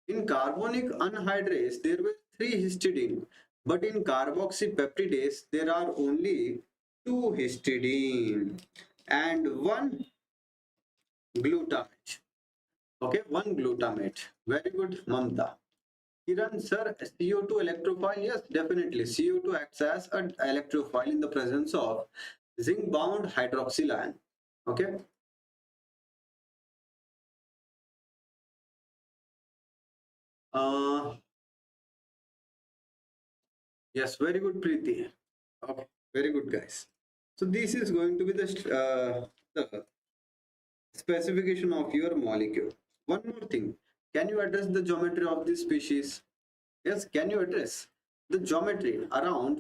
in carbonic anhydrase there were 3 histidine, but in carboxypeptidase there are only 2 histidine and 1 glutamate. Okay, 1 glutamate. Very good, Mamta. Kiran sir, CO2 electrophile? Yes, definitely. CO2 acts as an electrophile in the presence of zinc bound hydroxyl ion. Okay. Uh, yes, very good, Preeti. Okay, very good, guys. So this is going to be the specification of your molecule. One more thing. Can you address the geometry of this species? Yes, can you address the geometry uh,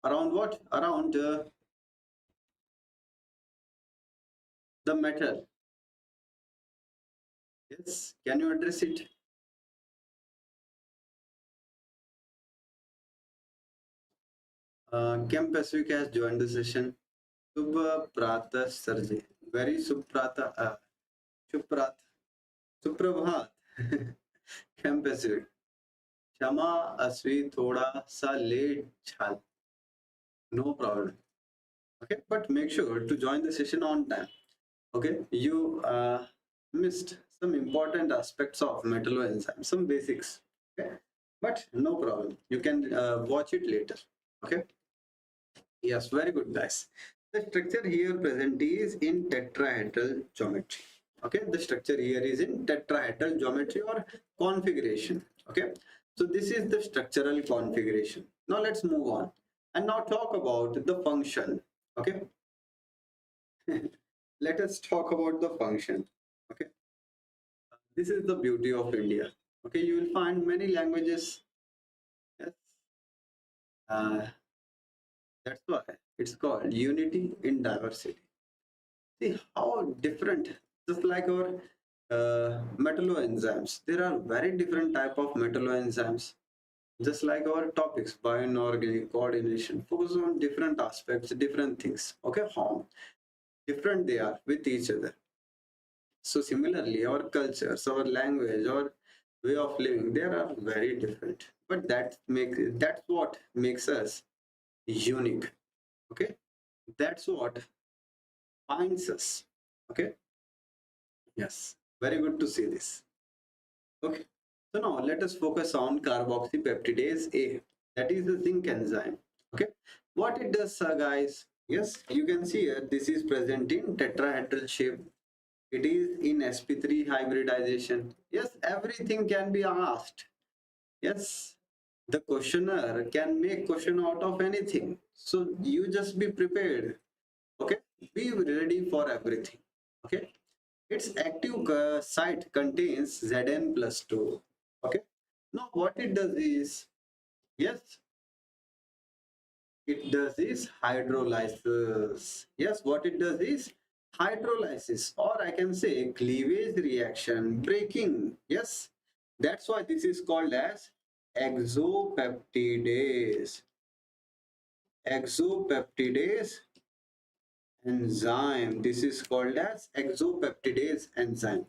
around what? Around the metal. Yes, can you address it? Kim Pacific has joined the session. Subha Prata Sarji. Very Subprata. Shuprat, Suprabhat, Campus, Shama, Aswi, Thoda, Sa, Late, Chal. No problem. Okay, but make sure to join the session on time. Okay, you missed some important aspects of metalloenzyme, some basics. Okay, but no problem. You can watch it later. Okay. Yes, very good, guys. The structure here present is in tetrahedral geometry. Okay, the structure here is in tetrahedral geometry or configuration. Okay, so this is the structural configuration. Now let's move on and now talk about the function. Okay, let us talk about the function. Okay, this is the beauty of India. Okay, you will find many languages. Yes, uh, that's why it's called unity in diversity. See how different, just like our metalloenzymes. There are very different type of metalloenzymes. Just like our topics, bioinorganic coordination, focus on different aspects, different things. Okay, how different they are with each other. So similarly, our cultures, our language, our way of living, they are very different. But that's what makes us unique. Okay, that's what binds us. Okay, yes, very good to see this. Okay, so now let us focus on carboxypeptidase A. That is the zinc enzyme. Okay, what it does, guys? Yes, you can see here. This is present in tetrahedral shape. It is in sp3 hybridization. Yes, everything can be asked. Yes, the questioner can make question out of anything. So you just be prepared. Okay, be ready for everything. Okay, its active site contains Zn plus 2. Okay, now what it does is, yes, it does is hydrolysis. Yes, what it does is hydrolysis, or I can say cleavage reaction breaking. Yes, that's why this is called as exopeptidase. Exopeptidase enzyme. This is called as exopeptidase enzyme.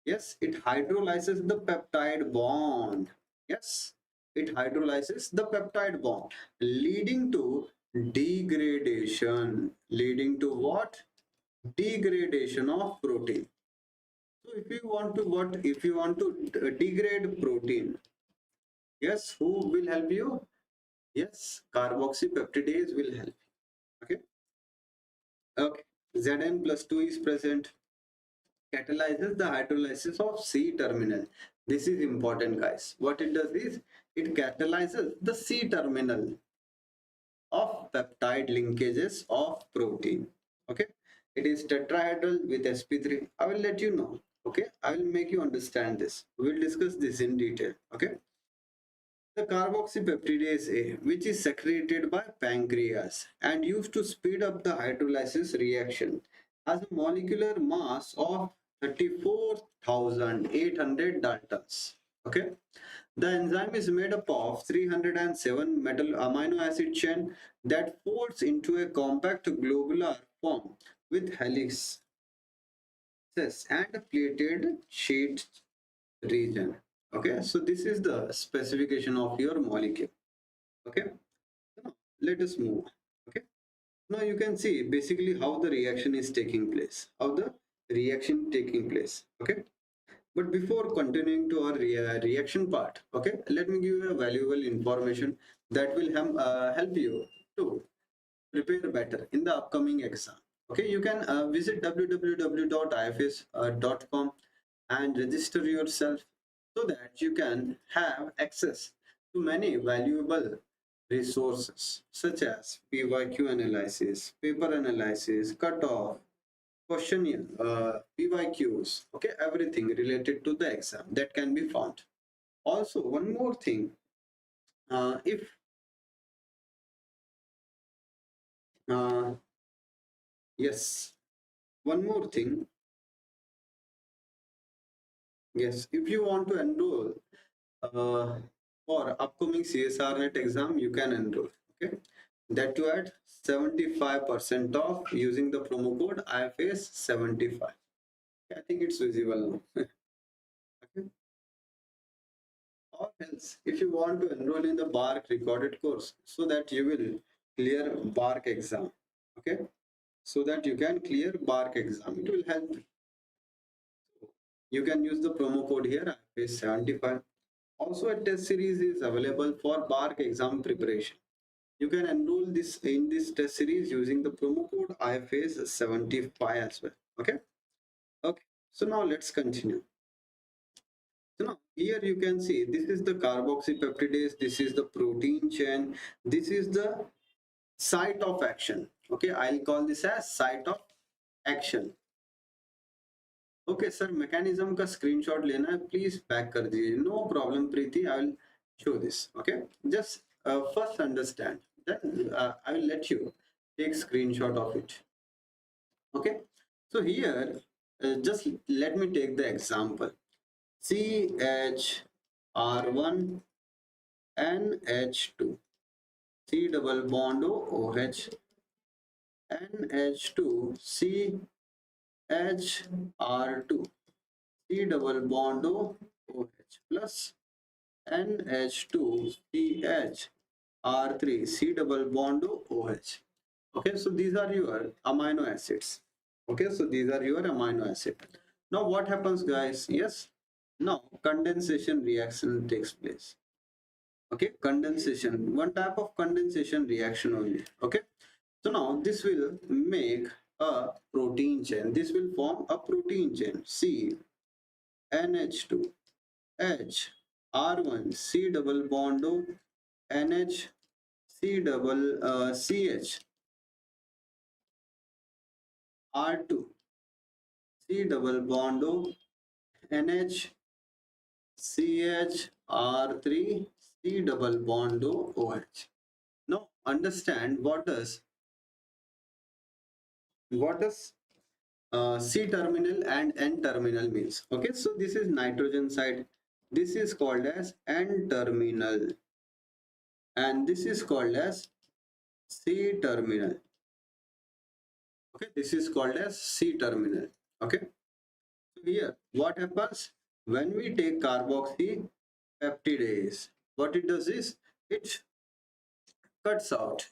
Yes, it hydrolyzes the peptide bond. Yes, it hydrolyzes the peptide bond, leading to degradation. Leading to what? Degradation of protein. So if you want to what? If you want to degrade protein, yes, who will help you? Yes, carboxypeptidase will help you. Okay. Okay. Zn plus 2 is present. Catalyzes the hydrolysis of C terminal. This is important, guys. What it does is it catalyzes the C terminal of peptide linkages of protein. Okay, it is tetrahedral with sp3. I will let you know. Okay, I will make you understand this. We will discuss this in detail. Okay, the carboxypeptidase A, which is secreted by pancreas and used to speed up the hydrolysis reaction, has a molecular mass of 34,800 daltons. Okay, the enzyme is made up of 307 metal amino acid chain that folds into a compact globular form with helices and a plated sheet region. Okay, so this is the specification of your molecule. Okay, now let us move. Okay, now you can see basically how the reaction is taking place, okay, but before continuing to our reaction part, okay, let me give you a valuable information that will help you to prepare better in the upcoming exam. Okay, you can visit www.ifas.com and register yourself so that you can have access to many valuable resources such as PYQ analysis, paper analysis, cutoff, questionnaire, PYQs, okay, everything related to the exam that can be found. Also, one more thing, if uh, yes, one more thing, yes, if you want to enroll uh, for upcoming CSR NET exam, you can enroll. Okay, that too at 75% off using the promo code IFAS 75. I think it's visible now. Okay. Or else, if you want to enroll in the BARC recorded course, so that you will clear BARC exam, okay? So that you can clear BARC exam, it will help. You can use the promo code here, IFAS 75. Also, a test series is available for BARC exam preparation. You can enroll this in this test series using the promo code IFAS 75 as well. Okay. Okay. So now let's continue. So now here you can see this is the carboxypeptidase, this is the protein chain, this is the site of action. Okay, I'll call this as site of action. Okay sir, mechanism का screenshot लेना है, please back कर दीजिए. No problem Preeti, I will show this. Okay, just first understand, then I will let you take screenshot of it. Okay, so here just let me take the example. CHR1 NH2, C double bond OH, NH2 CHR2, C double bond OH plus NH2 CHR3, C double bond OH. Okay, so these are your amino acids. Okay, so these are your amino acids. Now what happens guys? Yes, now condensation reaction takes place. Okay, condensation, one type of condensation reaction only. Okay, so now this will make a protein chain. This will form a protein chain. C NH2 H R1 C double bond O NH C double CH R2 C double bond O NH CHR3 C double bond O OH. Now understand what does C terminal and N terminal means. Okay, so this is nitrogen side. This is called as N terminal, and this is called as C terminal. Okay, this is called as C terminal. Okay, so here what happens when we take carboxypeptidase? What it does is it cuts out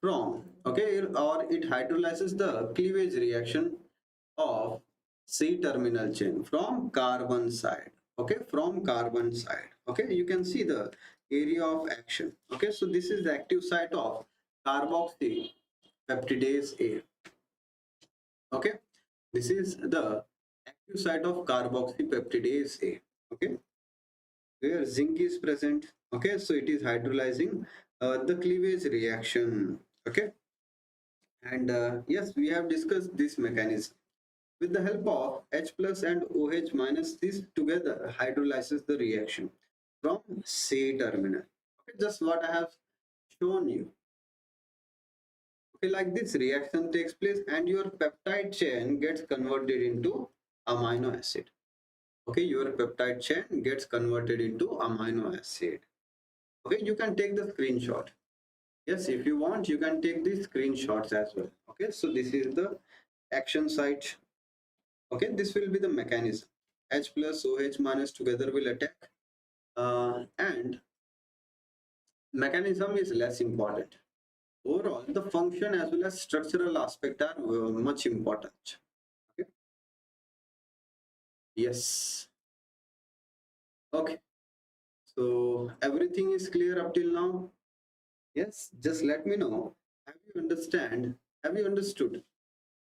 from, okay, or it hydrolyzes the cleavage reaction of C terminal chain from carbon side. Okay, from carbon side. Okay, you can see the area of action. Okay, so this is the active site of carboxypeptidase A. Okay, this is the active site of carboxypeptidase A. Okay, where zinc is present. Okay, so it is hydrolyzing the cleavage reaction. Okay, and yes, we have discussed this mechanism. With the help of H plus and OH minus, this together hydrolyzes the reaction from C terminal. Okay, just what I have shown you. Okay, like this reaction takes place and your peptide chain gets converted into amino acid. Okay, your peptide chain gets converted into amino acid. Okay, you can take the screenshot. Yes, if you want, you can take these screenshots as well. Okay, so this is the action site. Okay, this will be the mechanism. H plus OH minus together will attack, and mechanism is less important. Overall, the function as well as structural aspect are much important. Okay. Yes. Okay. So everything is clear up till now. Yes. Just let me know. Have you understand? Have you understood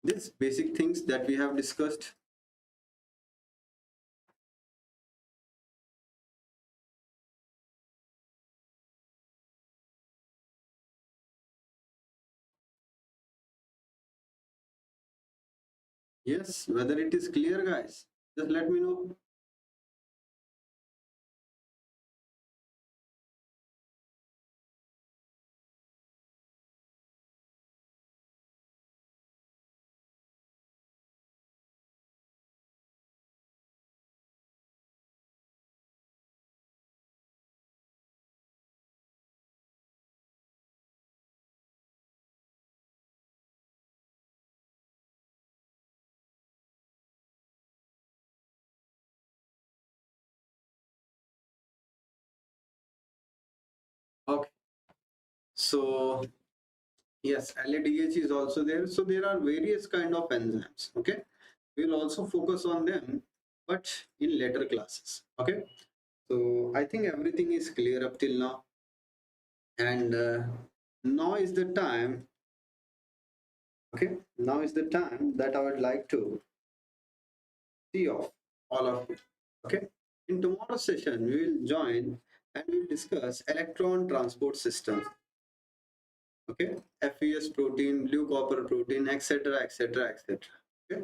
these basic things that we have discussed? Yes. Whether it is clear, guys, just let me know. So yes, LADH is also there. So there are various kind of enzymes. Okay, we'll also focus on them, but in later classes. Okay, so I think everything is clear up till now, and now is the time. Okay, now is the time that I would like to see off all of you. Okay, in tomorrow's session we will join and we will discuss electron transport systems. Okay, FES protein, blue copper protein, etc., etc., etc. Okay,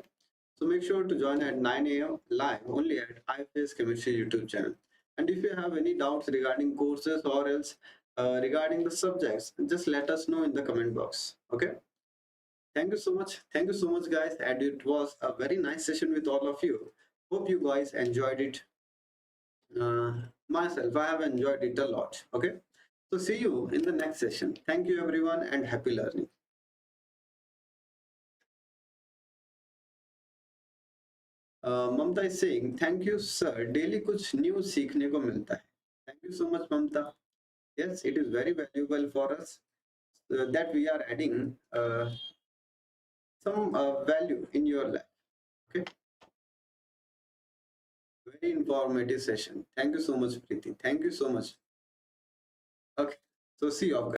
so make sure to join at 9 a.m. live only at IFAS Chemistry YouTube channel. And if you have any doubts regarding courses or else regarding the subjects, just let us know in the comment box. Okay. Thank you so much. Thank you so much, guys. And it was a very nice session with all of you. Hope you guys enjoyed it. Myself, I have enjoyed it a lot. Okay. So see you in the next session. Thank you, everyone, and happy learning. Mamta is saying, thank you, sir. Daily कुछ new सीखने को मिलता है. Thank you so much, Mamta. Yes, it is very valuable for us that we are adding some value in your life. Okay. Very informative session. Thank you so much, Preeti. Thank you so much. Okay. So see you, guys.